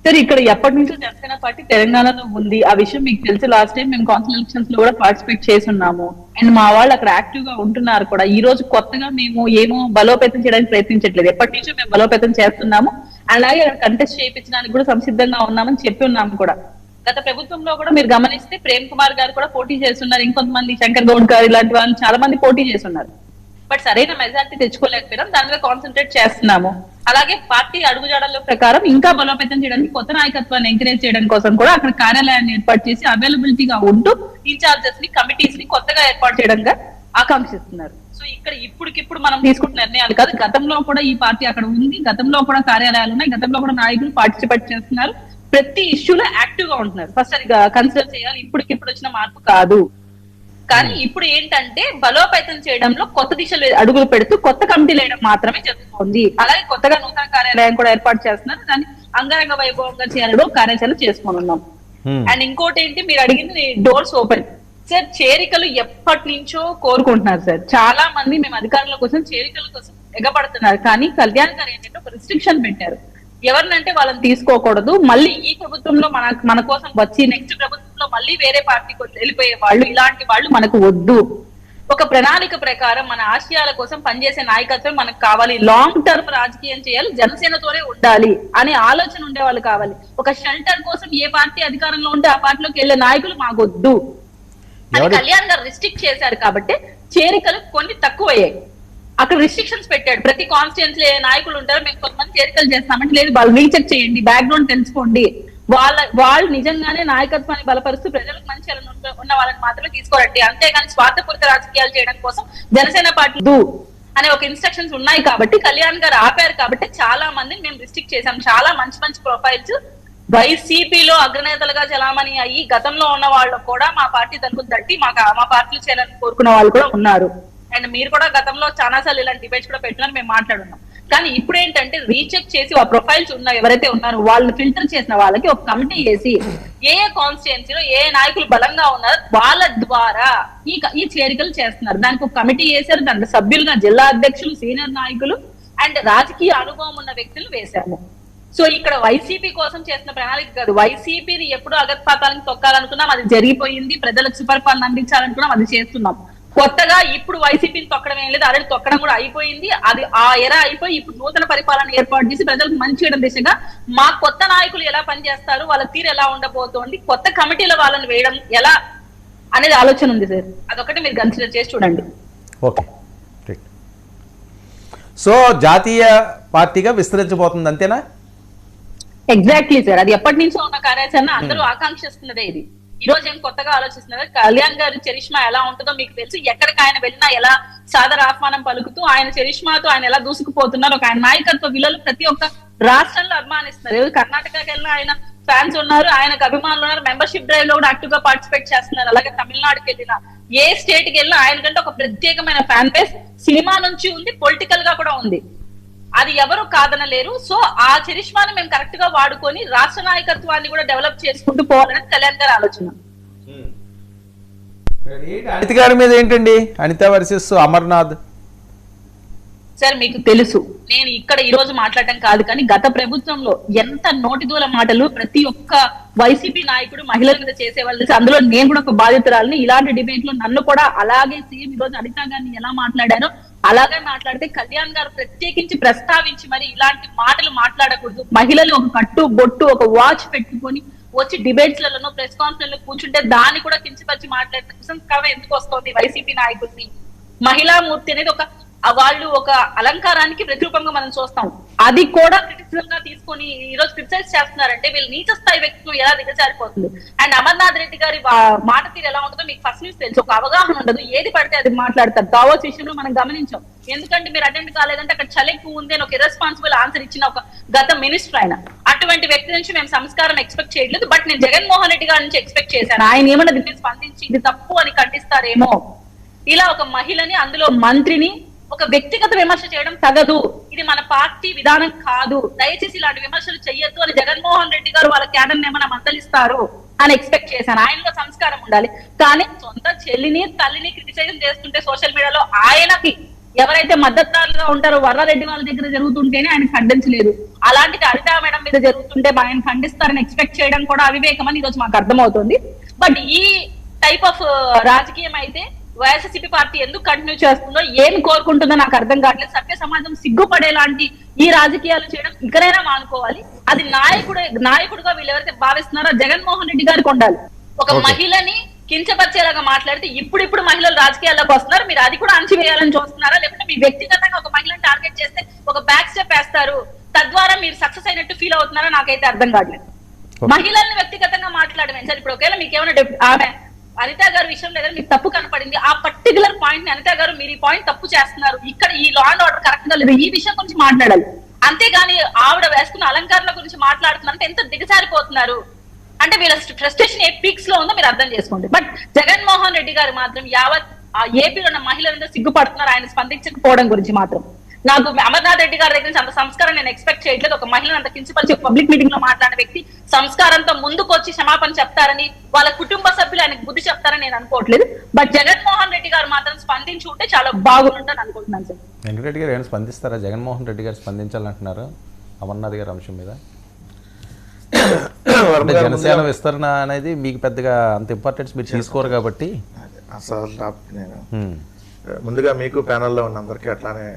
Sir ఇక్కడ ఎప్పటి నుంచో జనసేన పార్టీ తెలంగాణలో ఉంది. ఆ విషయం మీకు తెలుసు. లాస్ట్ టైం మేము కౌన్సిల్ ఎలక్షన్స్ లో కూడా పార్టిసిపేట్ చేసి ఉన్నాము. అండ్ మా వాళ్ళు అక్కడ యాక్టివ్ గా ఉంటున్నారు కూడా. ఈ రోజు కొత్తగా మేము ఏమో బలోపేతం చేయడానికి ప్రయత్నించట్లేదు. ఎప్పటి నుంచో మేము బలోపేతం చేస్తున్నాము. అలాగే కంటెస్ట్ చేయించడానికి కూడా సంసిద్ధంగా ఉన్నామని చెప్పి ఉన్నాము కూడా. గత ప్రభుత్వంలో కూడా మీరు గమనిస్తే ప్రేమ్ కుమార్ గారు కూడా పోటీ చేస్తున్నారు. ఇంకొంతమంది శంకర్ గౌడ్ గారు ఇలాంటి వాళ్ళు చాలా మంది పోటీ చేస్తున్నారు. బట్ సరైన మెజార్టీ తెచ్చుకోలేకపోయినాం. దాని మీద కాన్సన్ట్రేట్ చేస్తున్నాము. అలాగే పార్టీ అడుగుజాడల ప్రకారం ఇంకా బలోపేతం చేయడానికి కొత్త నాయకత్వాన్ని ఎంకరేజ్ చేయడం కోసం కూడా అక్కడ కార్యాలయాన్ని ఏర్పాటు చేసి అవైలబిలిటీగా ఉంటూ ఇన్ఛార్జెస్ ని కమిటీస్ ని కొత్తగా ఏర్పాటు చేయడంగా ఆకాంక్షిస్తున్నారు. సో ఇక్కడ ఇప్పటికిప్పుడు మనం తీసుకుంటున్న నిర్ణయాలు కాదు. గతంలో కూడా ఈ పార్టీ అక్కడ ఉంది. గతంలో కూడా కార్యాలయాలు ఉన్నాయి. గతంలో కూడా నాయకులు పార్టిసిపేట్ చేస్తున్నారు. ప్రతి ఇష్యూలో యాక్టివ్ గా ఉంటున్నారు. ఫస్ట్ అది కన్సిడర్ చేయాలి. ఇప్పటికిప్పుడు వచ్చిన మార్పు కాదు. కానీ ఇప్పుడు ఏంటంటే బలోపేతం చేయడంలో కొత్త దిశలు అడుగులు పెడుతూ కొత్త కమిటీలు వేయడం మాత్రమే జరుగుతుంది. అలాగే కొత్తగా నూతన కార్యాలయం కూడా ఏర్పాటు చేస్తున్నారు. దాన్ని అంగరంగ వైభవంగా చేయాలని కార్యాచరణ చేసుకొని ఉన్నాం. అండ్ ఇంకోటి ఏంటి, మీరు అడిగింది డోర్స్ ఓపెన్. సార్ చేరికలు ఎప్పటి నుంచో కోరుకుంటున్నారు సార్. చాలా మంది మేము అధికారుల కోసం చేరికల కోసం ఎగబడుతున్నారు. కానీ కళ్యాణ్ గారు ఏంటంటే ఒక రిస్ట్రిక్షన్ పెట్టారు. ఎవరినంటే వాళ్ళని తీసుకోకూడదు. మళ్ళీ ఈ ప్రభుత్వంలో మన కోసం వచ్చి నెక్స్ట్ ప్రభుత్వంలో మళ్ళీ వేరే పార్టీకి వెళ్ళిపోయే వాళ్ళు, ఇలాంటి వాళ్ళు మనకు వద్దు. ఒక ప్రణాళిక ప్రకారం మన ఆశయాల కోసం పనిచేసే నాయకత్వం మనకు కావాలి. లాంగ్ టర్మ్ రాజకీయం చేయాలి, జనసేనతోనే ఉండాలి అనే ఆలోచన ఉండే వాళ్ళు కావాలి. ఒక షెల్టర్ కోసం ఏ పార్టీ అధికారంలో ఉంటే ఆ పార్టీలోకి వెళ్లే నాయకులు మాకొద్దు అని కళ్యాణ్ గారు రిస్ట్రిక్ట్ చేశారు. కాబట్టి చేరికలు కొన్ని తక్కువయ్యాయి. అక్కడ రిస్ట్రిక్షన్స్ పెట్టాడు. ప్రతి కాన్స్టిట్యున్సీ నాయకులు ఉంటారు, మేము కొంతమంది చేరికలు చేస్తామంటే లేదు, వాళ్ళు రీచెక్ చేయండి, బ్యాక్గ్రౌండ్ తెలుసుకోండి. వాళ్ళు నిజంగానే నాయకత్వాన్ని బలపరుస్తూ ప్రజలకు మంచి ఉన్న వాళ్ళని మాత్రమే తీసుకోరండి. అంతేగాని స్వార్థపూరిత రాజకీయాలు చేయడం కోసం జనసేన పార్టీ అనే ఒక ఇన్స్ట్రక్షన్స్ ఉన్నాయి. కాబట్టి కళ్యాణ్ గారు ఆపారు. కాబట్టి చాలా మందిని మేము రిస్ట్రిక్ట్ చేశాం. చాలా మంచి మంచి ప్రొఫైల్స్ వైసీపీలో అగ్రనేతలుగా చలామణి అయ్యి గతంలో ఉన్న వాళ్ళు కూడా మా పార్టీ తరపున తట్టి మా పార్టీలో చేరాలని కోరుకున్న వాళ్ళు కూడా ఉన్నారు. అండ్ మీరు కూడా గతంలో చాలా సార్లు ఇలాంటి డిబేట్స్ కూడా పెట్టినా మేము మాట్లాడున్నాం. కానీ ఇప్పుడు ఏంటంటే రీచెక్ చేసి ఆ ప్రొఫైల్స్ ఉన్న ఎవరైతే ఉన్నారో వాళ్ళు ఫిల్టర్ చేసిన వాళ్ళకి ఒక కమిటీ వేసి ఏ కాన్స్టిట్యున్సీలో ఏ నాయకులు బలంగా ఉన్నారో వాళ్ళ ద్వారా ఈ చేరికలు చేస్తున్నారు. దానికి ఒక కమిటీ వేశారు. దాంట్లో సభ్యులుగా జిల్లా అధ్యక్షులు, సీనియర్ నాయకులు అండ్ రాజకీయ అనుభవం ఉన్న వ్యక్తులు వేశాము. సో ఇక్కడ వైసీపీ కోసం చేసిన ప్రణాళిక కాదు. వైసీపీని ఎప్పుడు అగత్పాతాలను తొక్కాలనుకున్నాం, అది జరిగిపోయింది. ప్రజలకు సుపరిపాలన అందించాలనుకున్నాం, అది చేస్తున్నాం. కొత్తగా ఇప్పుడు వైసీపీని తొక్కడం ఏం లేదు, ఆల్రెడీ తొక్కడం కూడా అయిపోయింది. అది ఆ ఎరా అయిపోయి ఇప్పుడు నూతన పరిపాలన ఏర్పాటు చేసి ప్రజలకు మంచి చేయడం దిశగా మా కొత్త నాయకులు ఎలా పనిచేస్తారు, వాళ్ళ తీరు ఎలా ఉండబోతోంది, కొత్త కమిటీల వాళ్ళని వేయడం ఎలా అనేది ఆలోచన ఉంది సార్. అదొకటి మీరు కన్సిడర్ చేసి చూడండి. ఓకే, సో జాతీయ పార్టీగా విస్తరించబోతుంది అంతేనా? Exactly sir. అది ఎప్పటి నుంచో ఉన్న కార్యాచరణ. అందరూ ఆకాంక్షిస్తున్నదే ఇది. ఈ రోజు ఏం కొత్తగా ఆలోచిస్తున్నారు. కళ్యాణ్ గారి చరిష్మా ఎలా ఉంటుందో మీకు తెలుసు. ఎక్కడికి ఆయన వెళ్ళినా ఎలా సాదర ఆహ్వానం పలుకుతూ ఆయన చరిష్మాతో ఆయన ఎలా దూసుకుపోతున్నారు. ఒక ఆయన నాయకత్వ విలువలు ప్రతి ఒక్క రాష్ట్రంలో అభిమానిస్తున్నారు. కర్ణాటకకి వెళ్ళినా ఆయన ఫ్యాన్స్ ఉన్నారు, ఆయనకు అభిమానులు ఉన్నారు. మెంబర్షిప్ డ్రైవ్ లో కూడా యాక్టివ్ గా పార్టిసిపేట్ చేస్తున్నారు. అలాగే తమిళనాడుకి వెళ్ళినా ఏ స్టేట్ కి వెళ్ళినా ఆయన కంటే ఒక ప్రత్యేకమైన ఫ్యాన్ బేస్ సినిమా నుంచి ఉంది, పొలిటికల్ గా కూడా ఉంది. అది ఎవరు కాదనలేరు. సో ఆ చరిష్మాని మేము కరెక్ట్ గా వాడుకొని రాష్ట్ర నాయకత్వాన్ని కూడా డెవలప్ చేసుకుంటూ పోవాలని కళ్యాణ్ గారి ఆలోచన. అనిత గారి మీద ఏంటండి, అనిత వర్సెస్ అమర్నాథ్? సార్ మీకు తెలుసు, నేను ఇక్కడ ఈ రోజు మాట్లాడటం కాదు, కానీ గత ప్రభుత్వంలో ఎంత నోటిదూల మాటలు ప్రతి ఒక్క వైసీపీ నాయకుడు మహిళల మీద చేసేవాళ్ళు. అందులో నేను కూడా ఒక బాధితురాలని. ఇలాంటి డిబేట్ లో నన్ను కూడా అలాగే సేమ్ ఈ రోజు అనిత గారిని ఎలా మాట్లాడారో అలాగే మాట్లాడితే కళ్యాణ్ గారు ప్రత్యేకించి ప్రస్తావించి మరి ఇలాంటి మాటలు మాట్లాడకూడదు. మహిళలు ఒక కట్టు బొట్టు ఒక వాచ్ పెట్టుకొని వచ్చి డిబేట్స్ లలో ప్రెస్ కాన్ఫరెన్స్ లో కూర్చుంటే దాన్ని కూడా కించపరిచి మాట్లాడే కవ ఎందుకు వస్తుంది వైసీపీ నాయకుడిని? మహిళామూర్తి అనేది వాళ్ళు ఒక అలంకారానికి ప్రతిరూపంగా మనం చూస్తాం. అది కూడా క్రిటిసిజం గా తీసుకొని ఈ రోజు క్రిటిసైజ్ చేస్తున్నారంటే వీళ్ళు నీచ స్థాయి వ్యక్తులు ఎలా దిగజారిపోతుంది. అండ్ అమర్నాథ్ రెడ్డి గారి మాట తీరు ఎలా ఉంటుందో మీకు ఫస్ట్ నుంచి తెలుసు. ఒక అవగాహన ఉండదు, ఏది పడితే అది మాట్లాడతారు. దావోస్ విషయంలో మనం గమనించాం. ఎందుకంటే మీరు అటెండ్ కాలేదంటే అక్కడ చలి ఎక్కువ ఉంది అని ఒక ఇర్రెస్పాన్సిబుల్ ఆన్సర్ ఇచ్చిన ఒక గత మినిస్టర్ ఆయన. అటువంటి వ్యక్తి నుంచి మేము సంస్కారం ఎక్స్పెక్ట్ చేయట్లేదు. బట్ నేను జగన్మోహన్ రెడ్డి గారి నుంచి ఎక్స్పెక్ట్ చేశాను. ఆయన ఏమన్నా దీన్ని స్పందించి ఇది తప్పు అని ఖండిస్తారేమో. ఇలా ఒక మహిళని, అందులో మంత్రిని ఒక వ్యక్తిగత విమర్శ చేయడం తగదు. ఇది మన పార్టీ విధానం కాదు. దయచేసి ఇలాంటి విమర్శలు చెయ్యొద్దు అని జగన్మోహన్ రెడ్డి గారు వాళ్ళ క్యాడర్ ఏమైనా మందలిస్తారు అని ఎక్స్పెక్ట్ చేశాను. ఆయనలో సంస్కారం ఉండాలి. కానీ సొంత చెల్లిని తల్లిని క్రిటిసైజ్ చేస్తుంటే సోషల్ మీడియాలో ఆయనకి ఎవరైతే మద్దతుదారులుగా ఉంటారో వర్రారెడ్డి వాళ్ళ దగ్గర జరుగుతుంటేనే ఆయన ఖండించలేదు. అలాంటిది అనితా మేడం మీద జరుగుతుంటే ఆయన ఖండిస్తారని ఎక్స్పెక్ట్ చేయడం కూడా అవివేకం అని ఈరోజు మాకు అర్థమవుతుంది. బట్ ఈ టైప్ ఆఫ్ రాజకీయం అయితే వైఎస్ఆర్సీపీ పార్టీ ఎందుకు కంటిన్యూ చేస్తుందో, ఏం కోరుకుంటుందో నాకు అర్థం కావట్లేదు. సభ్య సమాజం సిగ్గుపడేలాంటి ఈ రాజకీయాలు చేయడం ఇకనైనా మానుకోవాలి. అది నాయకుడుగా వీళ్ళు ఎవరైతే భావిస్తున్నారో జగన్మోహన్ రెడ్డి గారికి ఉండాలి. ఒక మహిళని కించపరిచేలాగా మాట్లాడితే ఇప్పుడు మహిళలు రాజకీయాల్లోకి వస్తున్నారు, మీరు అది కూడా అణచివేయాలని చూస్తున్నారా, లేకపోతే మీ వ్యక్తిగతంగా ఒక మహిళను టార్గెట్ చేస్తే ఒక బ్యాక్ స్టెప్ వేస్తారు, తద్వారా మీరు సక్సెస్ అయినట్టు ఫీల్ అవుతున్నారో నాకైతే అర్థం కావట్లేదు. మహిళల్ని వ్యక్తిగతంగా మాట్లాడమే సార్. ఇప్పుడు ఒకవేళ మీకు ఏమైనా ఆమె అనితా గారి విషయంలో ఏదైనా మీకు తప్పు కనపడింది, ఆ పర్టికులర్ పాయింట్ ని అనితా గారు మీరు ఈ పాయింట్ తప్పు చేస్తున్నారు, ఇక్కడ ఈ లా అండ్ ఆర్డర్ కరెక్ట్ గా లేదు, ఈ విషయం గురించి మాట్లాడాలి. అంతేగాని ఆవిడ వేసుకున్న అలంకరణ గురించి మాట్లాడుతున్నారంటే ఎంత దిగజారిపోతున్నారు అంటే వీళ్ళ ఫ్రస్ట్రేషన్ ఏ పీక్స్ లో ఉందో మీరు అర్థం చేసుకోండి. బట్ జగన్మోహన్ రెడ్డి గారు మాత్రం యావత్ ఆ ఏపీలో ఉన్న మహిళలందరూ సిగ్గుపడుతున్నారు ఆయన స్పందించకపోవడం గురించి మాత్రం. నాకు అమర్నాథ్ రెడ్డి గారి దగ్గర నుంచి అంత సంస్కారం నేను ఎక్స్పెక్ట్ చేయట్లేదు. ఒక మహిళను అంత కించపరిచి పబ్లిక్ మీటింగ్ లో మాట్లాడిన వ్యక్తి సంస్కారంతో ముందుకు వచ్చి క్షమాపణ చెప్తారని, వాళ్ళ కుటుంబ సభ్యులు ఆయనకు బుద్ధి చెప్తారని నేను అనుకోవట్లేదు. బట్ జగన్మోహన్ రెడ్డి గారు మాత్రం స్పందించి ఉంటే చాలా బాగుంటుందని అనుకుంటున్నాను సార్. వెంకటరెడ్డి గారు ఏమైనా స్పందిస్తారా? జగన్మోహన్ రెడ్డి గారు స్పందించాలంటున్నారు అమర్నాథ్ గారి అంశం మీద. జనసేన విస్తరణ అనేది మీకు పెద్దగా అంత ఇంపార్టెన్స్ మీరు తీసుకోరు కాబట్టి అసలు నేను ముందుగా మీకు ప్యానల్లో ఉన్న అందరికీ అట్లానే